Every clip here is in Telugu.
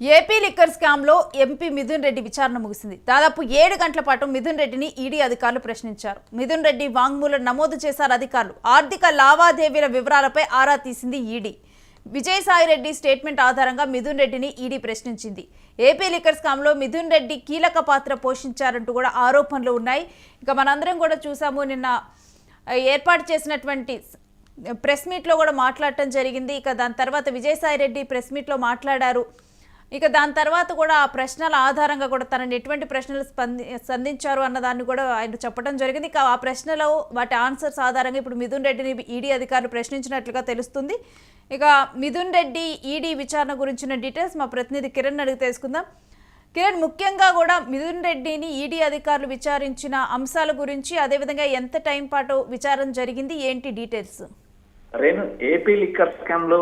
ఏపీ లిక్కర్ స్కామ్ లో ఎంపీ మిథున్ రెడ్డి విచారణ ముగిసింది. దాదాపు 7 గంటల పాటు మిథున్ రెడ్డిని ఈడీ అధికారులు ప్రశ్నించారు. మిథున్ రెడ్డి వాంగ్మూలం నమోదు చేశారు అధికారులు. ఆర్థిక లావాదేవీల వివరాలపై ఆరా తీసింది ఈడీ. విజయసాయి రెడ్డి స్టేట్మెంట్ ఆధారంగా మిథున్ రెడ్డిని ఈడీ ప్రశ్నించింది. ఏపీ లిక్కర్ స్కామ్ లో మిథున్ రెడ్డి కీలక పాత్ర పోషించారంటూ కూడా ఆరోపణలు ఉన్నాయి. ఇక మనందరం కూడా చూసాము, నిన్న ఏర్పాటు చేసినటువంటి ప్రెస్ మీట్లో కూడా మాట్లాడటం జరిగింది. ఇక దాని తర్వాత విజయసాయి రెడ్డి ప్రెస్ మీట్లో మాట్లాడారు. ఇక దాని తర్వాత కూడా ఆ ప్రశ్నల ఆధారంగా కూడా తనని ఎటువంటి ప్రశ్నలు సంధించారు అన్నదాన్ని కూడా ఆయన చెప్పడం జరిగింది. ఇక ఆ ప్రశ్నలో వాటి ఆన్సర్స్ ఆధారంగా ఇప్పుడు మిథున్ రెడ్డిని ఈడీ అధికారులు ప్రశ్నించినట్లుగా తెలుస్తుంది. ఇక మిథున్ రెడ్డి ఈడీ విచారణ గురించిన డీటెయిల్స్ మా ప్రతినిధి కిరణ్ అడిగి తెలుసుకుందాం. కిరణ్, ముఖ్యంగా కూడా మిథున్ రెడ్డిని ఈడీ అధికారులు విచారించిన అంశాల గురించి, అదేవిధంగా ఎంత టైం పాటు విచారణ జరిగింది, ఏంటి details? Renu, AP liquor scam లో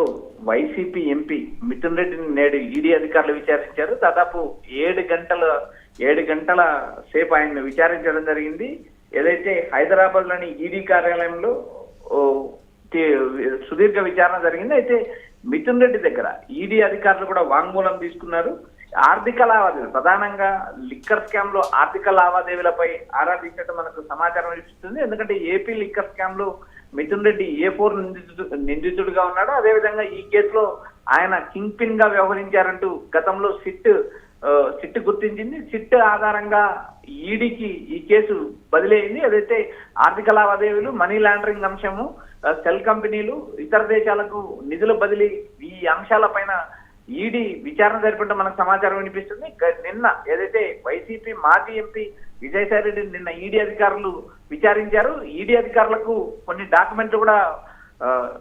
వైసీపీ ఎంపీ మిథున్ రెడ్డిని నేడు ఈడీ అధికారులు విచారించారు. దాదాపు 7 గంటల సేపు ఆయన్ని విచారించడం జరిగింది. ఏదైతే హైదరాబాద్ లోని ఈడీ కార్యాలయంలో సుదీర్ఘ విచారణ జరిగింది. అయితే మిథున్ రెడ్డి దగ్గర ఈడీ అధికారులు కూడా వాంగ్మూలం తీసుకున్నారు. ఆర్థిక లావాదేవీలు, ప్రధానంగా లిక్కర్ స్కామ్ లో ఆర్థిక లావాదేవీలపై ఆరా తీసినట్టు మనకు సమాచారం ఇస్తుంది. ఎందుకంటే ఏపీ లిక్కర్ స్కామ్ లో మిథున్ రెడ్డి A4 నిందితుడిగా ఉన్నాడు. అదేవిధంగా ఈ కేసులో ఆయన కింగ్ పిన్ గా వ్యవహరించారంటూ గతంలో సిట్ గుర్తించింది. సిట్ ఆధారంగా ఈడీకి ఈ కేసు బదిలీ అయింది. అదైతే ఆర్థిక లావాదేవీలు, మనీ లాండరింగ్ అంశము, సెల్ కంపెనీలు, ఇతర దేశాలకు నిధుల బదిలీ, ఈ అంశాలపైన ఈడీ విచారణ జరిపినట్టు మనకు సమాచారం వినిపిస్తుంది. నిన్న ఏదైతే వైసీపీ మాజీ ఎంపీ విజయసాయి రెడ్డి నిన్న ఈడీ అధికారులు విచారించారు. ఈడీ అధికారులకు కొన్ని డాక్యుమెంట్లు కూడా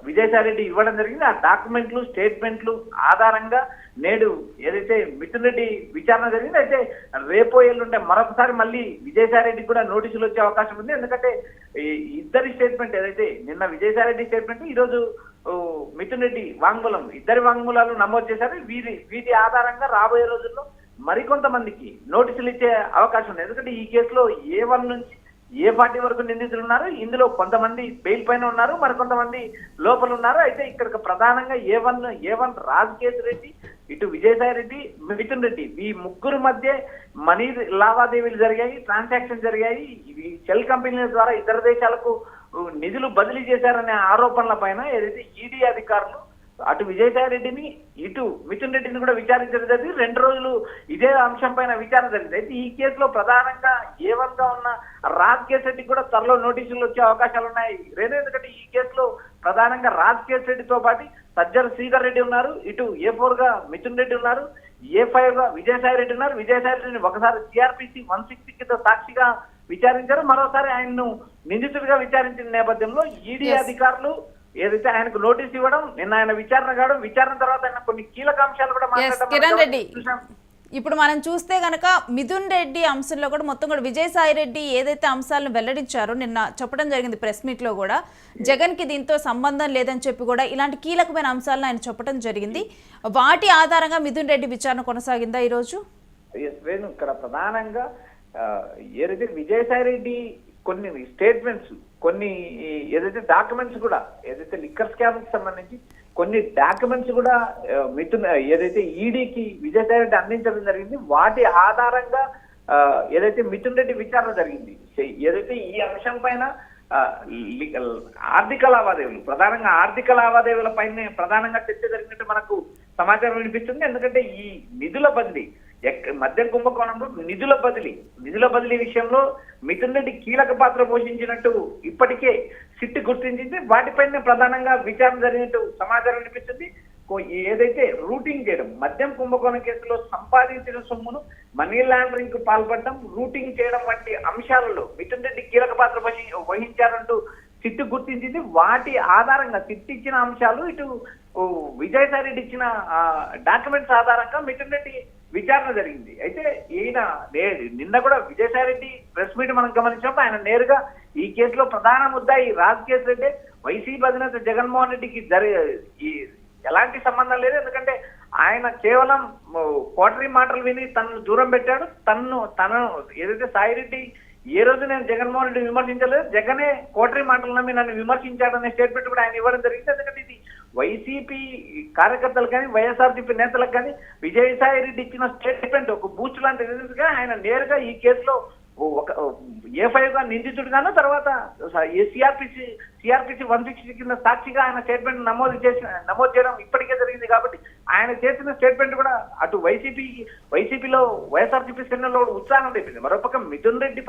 విజయసాయి రెడ్డి ఇవ్వడం జరిగింది. ఆ డాక్యుమెంట్లు, స్టేట్మెంట్లు ఆధారంగా నేడు ఏదైతే మిథున్ రెడ్డి విచారణ జరిగింది. అయితే రేపో ఎల్లుండే మరొకసారి మళ్ళీ విజయసాయి రెడ్డికి కూడా నోటీసులు వచ్చే అవకాశం ఉంది. ఎందుకంటే ఇద్దరి స్టేట్మెంట్, ఏదైతే నిన్న విజయసాయి రెడ్డి స్టేట్మెంట్, ఈరోజు మిథున్ రెడ్డి వాంగ్మూలం, ఇద్దరి వాంగ్మూలాలు నమోదు చేశారు. వీటి ఆధారంగా రాబోయే రోజుల్లో మరికొంతమందికి నోటీసులు ఇచ్చే అవకాశం ఉంది. ఎందుకంటే ఈ కేసులో A1 నుంచి A40 వరకు నిందితులు ఉన్నారు. ఇందులో కొంతమంది బెయిల్ పైన ఉన్నారు, మరికొంతమంది లోపల ఉన్నారు. అయితే ఇక్కడ ప్రధానంగా A1 రాజకేశ్ రెడ్డి, ఇటు విజయసాయి రెడ్డి, మిథున్ రెడ్డి, ఈ ముగ్గురు మధ్య మనీ లావాదేవీలు జరిగాయి, ట్రాన్సాక్షన్ జరిగాయి. ఇవి సెల్ కంపెనీల ద్వారా ఇతర దేశాలకు నిధులు బదిలీ చేశారనే ఆరోపణల పైన ఏదైతే ఈడీ అధికారులు అటు విజయసాయి రెడ్డిని, ఇటు మిథున్ రెడ్డిని కూడా విచారించడం జరిగింది. 2 రోజులు ఇదే అంశం పైన విచారణ జరిగింది. అయితే ఈ కేసులో ప్రధానంగా A1 గా ఉన్న రాజకేశ్ రెడ్డికి కూడా త్వరలో నోటీసులు వచ్చే అవకాశాలు ఉన్నాయి. ఎందుకంటే ఈ కేసులో ప్రధానంగా రాజకేశ్ రెడ్డితో పాటు సజ్జల శ్రీధర్ రెడ్డి ఉన్నారు, ఇటు A4 గా మిథున్ రెడ్డి ఉన్నారు, A5 గా విజయసాయి రెడ్డి ఉన్నారు. విజయసాయి రెడ్డిని ఒకసారి CRPC 160 కింద సాక్షిగా విచారించారు, మరోసారి ఆయన్ను నిందితుడిగా విచారించిన నేపథ్యంలో ఈడీ అధికారులు ఏదైతే ఆయనకు నోటీస్ ఇవ్వడం, నిన్న ఆయన విచారణ కావడం, విచారణ తర్వాత ఆయన కొన్ని కీలక అంశాలు కూడా మాట్లాడడం. ఇప్పుడు మనం చూస్తే గనక మిథున్ రెడ్డి అంశంలో కూడా మొత్తం కూడా విజయసాయి రెడ్డి ఏదైతే అంశాలను వెల్లడించారో నిన్న చెప్పడం జరిగింది ప్రెస్ మీట్ లో కూడా, జగన్ కి దీంతో సంబంధం లేదని చెప్పి కూడా ఇలాంటి కీలకమైన అంశాలను ఆయన చెప్పడం జరిగింది. వాటి ఆధారంగా మిథున్ రెడ్డి విచారణ కొనసాగిందా ఈ రోజు? ఇక్కడ ప్రధానంగా ఏదైతే విజయసాయి రెడ్డి కొన్ని స్టేట్మెంట్స్, కొన్ని ఏదైతే డాక్యుమెంట్స్ కూడా, ఏదైతే లిక్కర్ స్కామ్ కి సంబంధించి కొన్ని డాక్యుమెంట్స్ కూడా మిథున్ ఏదైతే ఈడీకి విజయసాయి రెడ్డి అందించడం జరిగింది. వాటి ఆధారంగా ఏదైతే మిథున్ రెడ్డి విచారణ జరిగింది. ఏదైతే ఈ అంశం పైన ఆర్థిక లావాదేవీలు, ప్రధానంగా ఆర్థిక లావాదేవీల పైన ప్రధానంగా చర్చ జరిగినట్టు మనకు సమాచారం వినిపిస్తుంది. ఎందుకంటే ఈ నిధుల బదిలీ, మద్యం కుంభకోణంలో నిధుల బదిలీ విషయంలో మిథున్ రెడ్డి కీలక పాత్ర పోషించినట్టు ఇప్పటికే సిట్ గుర్తించింది. వాటిపైన ప్రధానంగా విచారణ జరిగినట్టు సమాచారం వినిపిస్తుంది. ఏదైతే రూటింగ్ చేయడం, మద్యం కుంభకోణం కేసులో సంపాదించిన సొమ్మును మనీ లాండరింగ్ కు పాల్పడడం, రూటింగ్ చేయడం వంటి అంశాలలో మిథున్ రెడ్డి కీలక పాత్ర వహించారంటూ సిట్ గుర్తించింది. వాటి ఆధారంగా సిట్ ఇచ్చిన అంశాలు, ఇటు విజయసాయి రెడ్డి ఇచ్చిన డాక్యుమెంట్స్ ఆధారంగా మిథున్ రెడ్డి విచారణ జరిగింది. అయితే ఈయన నిన్న కూడా విజయసాయి రెడ్డి ప్రెస్ మీట్ మనం గమనించినప్పుడు ఆయన నేరుగా ఈ కేసులో ప్రధాన ముద్దాయి రాజకేశ్ రెడ్డి, వైసీపీ అధినేత జగన్మోహన్ రెడ్డికి ఎలాంటి సంబంధం లేదు. ఎందుకంటే ఆయన కేవలం కోటరీ మాటలు విని తనను దూరం పెట్టాడు. తను ఏదైతే సాయి రెడ్డి ఏ రోజు నేను జగన్మోహన్ రెడ్డి విమర్శించలేదు, జగనే కోటరీ మాటలు నమ్మి నన్ను విమర్శించాడనే స్టేట్మెంట్ కూడా ఆయన ఇవ్వడం జరిగింది. ఎందుకంటే ఇది వైసీపీ కార్యకర్తలు కానీ వైఎస్ఆర్సీపీ నేతలకు కానీ విజయసాయి రెడ్డి ఇచ్చిన స్టేట్మెంట్ ఒక బూస్ట్ లాంటి ఎవిడెన్స్ గా ఆయన నేరుగా ఈ కేసులో ఒక A5 గా నిందితుడుగాను తర్వాత సిఆర్పిసి 160 కింద సాక్షిగా ఆయన స్టేట్మెంట్ నమోదు చేయడం ఇప్పటికే జరిగింది. కాబట్టి ఆయన చేసిన స్టేట్మెంట్ కూడా అటు వైసీపీలో వైఎస్ఆర్సీపీ శ్రేణుల్లో ఉత్సాహం తెప్పింది. మరోపక్క మిథున్ రెడ్డి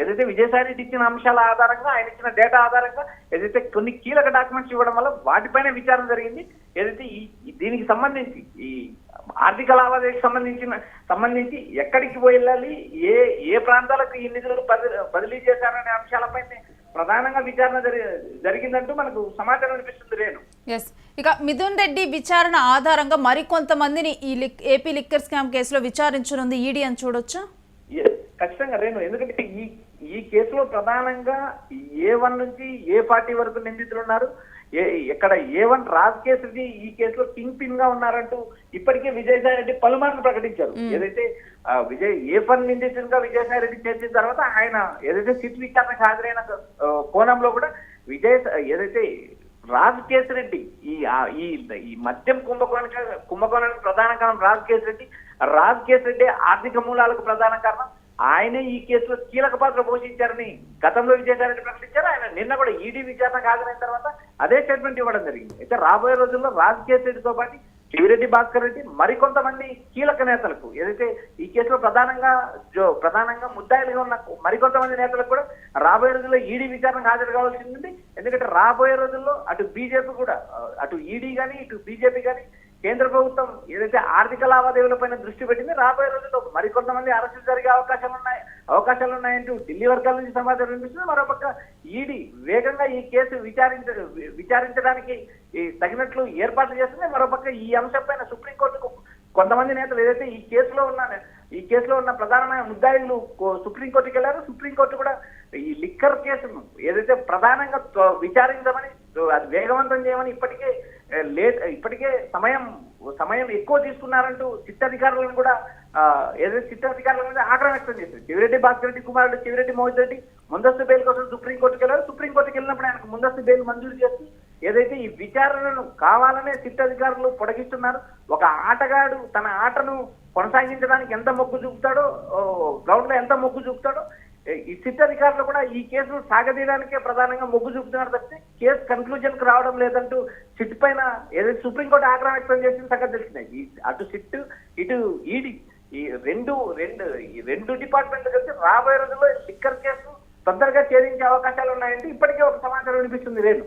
ఏదైతే విజయసాయి రెడ్డి ఇచ్చిన అంశాల ఆధారంగా ఆయన ఇచ్చిన డేటా ఆధారంగా ఏదైతే కొన్ని కీలక డాక్యుమెంట్స్ ఇవ్వడం వల్ల వాటిపైన విచారణ జరిగింది. ఏదైతే దీనికి సంబంధించి ఈ ఆర్థిక లావాదేవీకి సంబంధించి ఎక్కడికి వెళ్ళాలి, ఏ ప్రాంతాలకు ఈ నిధులు బదిలీ చేశారనే అంశాలపైనే ప్రధానంగా విచారణ జరిగిందంటూ మనకు సమాచారం అనిపిస్తుంది. రేణు ఇక మిథున్ రెడ్డి విచారణ ఆధారంగా మరికొంతమందిని ఈ ఏపీ లిక్కర్ స్కామ్ కేసులో విచారించనుంది ఈడీ అని చూడొచ్చా? ఖచ్చితంగా రేణు, ఎందుకంటే ఈ కేసులో ప్రధానంగా A1 నుంచి A40 వరకు నిందితులు ఉన్నారు. ఇక్కడ A1 రాజకేశ్ రెడ్డి ఈ కేసులో కింగ్ పిన్ గా ఉన్నారంటూ ఇప్పటికే విజయసాయి రెడ్డి పలుమార్లు ప్రకటించారు. ఏదైతే A1 నిందితులుగా విజయసాయి రెడ్డి చేసిన తర్వాత ఆయన ఏదైతే సిట్ విచారణకు హాజరైన కోణంలో కూడా ఏదైతే రాజకేశ్ రెడ్డి ఈ మద్యం కుంభకోణానికి ప్రధాన కారణం రాజకేశ్ రెడ్డి ఆర్థిక మూలాలకు ప్రధాన కారణం. ఆయనే ఈ కేసులో కీలక పాత్ర పోషించారని గతంలో విజయసాయి రెడ్డి ప్రకటించారు. ఆయన నిన్న కూడా ఈడీ విచారణకు హాజరైన తర్వాత అదే స్టేట్మెంట్ ఇవ్వడం జరిగింది. అయితే రాబోయే రోజుల్లో రాజకేశ్ రెడ్డితో పాటు శివిరెడ్డి భాస్కర్ రెడ్డి మరికొంతమంది కీలక నేతలకు ఏదైతే ఈ కేసులో ప్రధానంగా ముద్దాయిలుగా ఉన్న మరికొంతమంది నేతలకు కూడా రాబోయే రోజుల్లో ఈడీ విచారణకు హాజరు కావాల్సి ఉంది. ఎందుకంటే రాబోయే రోజుల్లో అటు బీజేపీ కూడా అటు ఈడీ కానీ ఇటు బీజేపీ కానీ కేంద్ర ప్రభుత్వం ఏదైతే ఆర్థిక లావాదేవీలపైన దృష్టి పెట్టింది, రాబోయే రోజుల్లో మరికొంతమంది అరెస్టులు జరిగే అవకాశాలు ఉన్నాయంటూ ఢిల్లీ వర్గాల నుంచి సమాచారం వినిపిస్తుంది. మరోపక్క ఈడీ వేగంగా ఈ కేసు విచారించడానికి తగినట్లు ఏర్పాట్లు చేస్తుంది. మరోపక్క ఈ అంశంపైన సుప్రీంకోర్టుకు కొంతమంది నేతలు ఏదైతే ఈ కేసులో ఉన్న ప్రధానమైన ముద్దాయిలు సుప్రీంకోర్టుకి వెళ్లారు. సుప్రీంకోర్టు కూడా ఈ లిక్కర్ కేసును ఏదైతే ప్రధానంగా విచారించమని అది వేగవంతం చేయమని ఇప్పటికే సమయం ఎక్కువ తీసుకున్నారంటూ సిట్ అధికారులను కూడా మీద ఆగ్రహం వ్యక్తం చేశారు. శివిరెడ్డి భాస్కర్ రెడ్డి కుమారుడు శివిరెడ్డి మోహిత్ రెడ్డి ముందస్తు బెయిల్ కోసం సుప్రీంకోర్టుకి వెళ్ళారు. సుప్రీంకోర్టుకి వెళ్ళినప్పుడు ఆయనకు ముందస్తు బెయిల్ మంజూరు చేస్తూ ఏదైతే ఈ విచారణను కావాలనే సిట్ అధికారులు పొడిగిస్తున్నారు. ఒక ఆటగాడు తన ఆటను కొనసాగించడానికి ఎంత మొగ్గు చూపుతాడో, గ్రౌండ్ లో ఎంత మొగ్గు చూపుతాడో ఈ సిట్ అధికారులు కూడా ఈ కేసును సాగదీయడానికే ప్రధానంగా మొగ్గు చూపుతున్నారు తప్పితే కేసు కన్క్లూజన్ కు రావడం లేదంటూ సిట్ పైన ఏదైతే సుప్రీంకోర్టు ఆగ్రహం వ్యక్తం చేసిన సంగతి తెలిసింది. అటు సిట్ ఇటు ఈడీ ఈ రెండు డిపార్ట్మెంట్లు కలిసి రాబోయే రోజుల్లో లిక్కర్ కేసు తొందరగా ఛేదించే అవకాశాలు ఉన్నాయంటే ఇప్పటికే ఒక సమాచారం వినిపిస్తుంది. Renu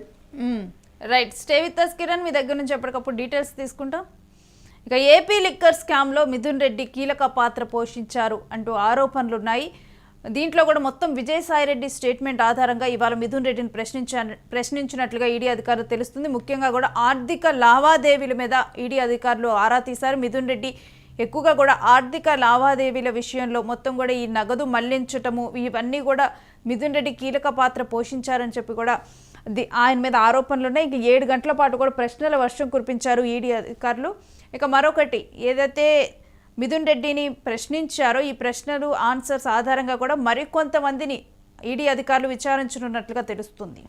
right, stay with us Kiran, మీ దగ్గర నుంచి ఎప్పటికప్పుడు డీటెయిల్స్ తీసుకుంటాం. ఇక ఏపీ లిక్కర్ స్కామ్లో మిథున్ రెడ్డి కీలక పాత్ర పోషించారు అంటూ ఆరోపణలున్నాయి. దీంట్లో కూడా మొత్తం విజయసాయి రెడ్డి స్టేట్మెంట్ ఆధారంగా ఇవాళ మిథున్ రెడ్డిని ప్రశ్నించినట్లుగా ఈడీ అధికారులు తెలుస్తుంది. ముఖ్యంగా కూడా ఆర్థిక లావాదేవీల మీద ఈడీ అధికారులు ఆరా తీశారు. మిథున్ రెడ్డి ఎక్కువగా కూడా ఆర్థిక లావాదేవీల విషయంలో మొత్తం కూడా ఈ నగదు మళ్లించటము ఇవన్నీ కూడా మిథున్ రెడ్డి కీలక పాత్ర పోషించారని చెప్పి కూడా ఆయన మీద ఆరోపణలు ఉన్నాయి. ఇంక 7 గంటల పాటు కూడా ప్రశ్నల వర్షం కురిపించారు ఈడీ అధికారులు. ఇక మరొకటి ఏదైతే మిథున్ రెడ్డిని ప్రశ్నించారో ఈ ప్రశ్నలు ఆన్సర్స్ ఆధారంగా కూడా మరికొంతమందిని ఈడీ అధికారులు విచారించనున్నట్లుగా తెలుస్తుంది.